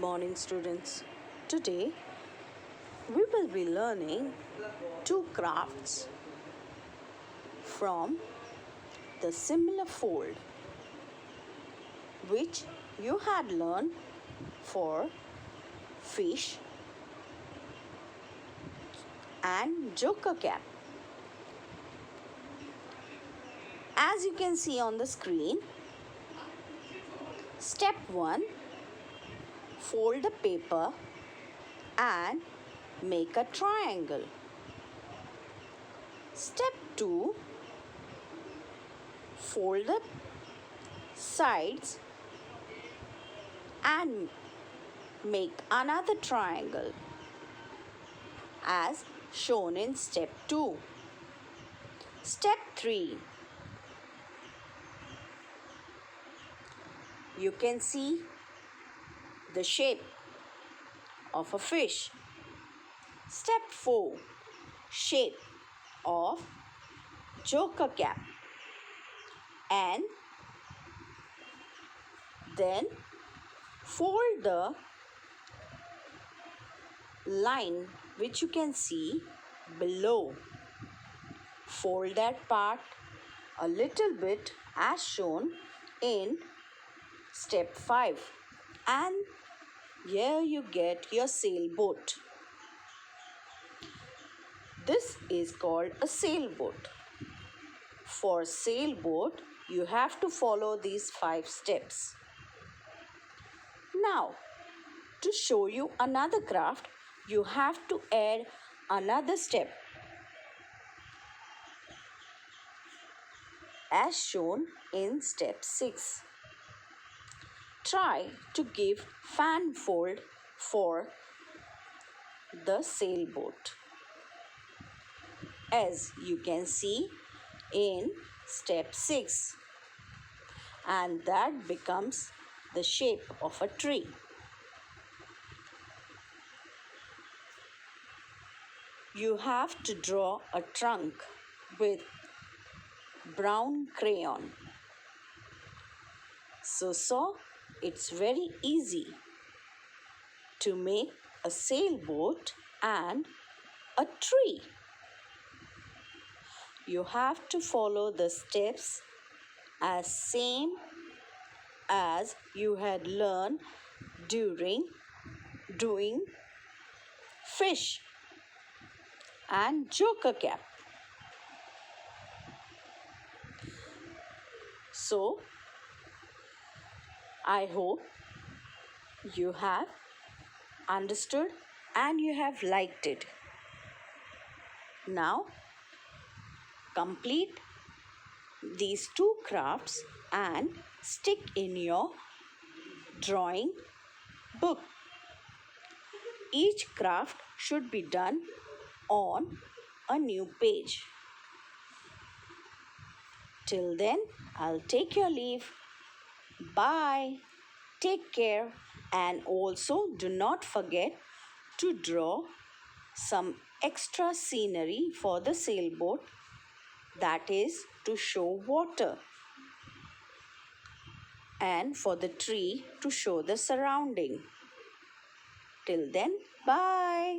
morning, students. Today we will be learning two crafts from the similar fold which you had learned for fish and joker cap. As you can see on the screen, step 1, fold the paper and make a triangle. Step 2, fold the sides and make another triangle as shown in step 2. Step 3, you can see the shape of a fish. Step 4, shape of joker cap, and then fold the line which you can see below. Fold that part a little bit as shown in step 5, and here you get your sailboat. This is called a sailboat. For sailboat, you have to follow these 5 steps. Now, to show you another craft, you have to add another step as shown in step 6. Try to give fan fold for the sailboat, as you can see in step 6, and that becomes the shape of a tree. You have to draw a trunk with brown crayon. So it's very easy to make a sailboat and a tree. You have to follow the steps as same as you had learned during doing fish and joker cap. So I hope you have understood and you have liked it. Now complete these two crafts and stick in your drawing book. Each craft should be done on a new page. Till then, I'll take your leave. Bye. Take care, and also do not forget to draw some extra scenery for the sailboat, that is to show water, and for the tree to show the surrounding. Till then, bye.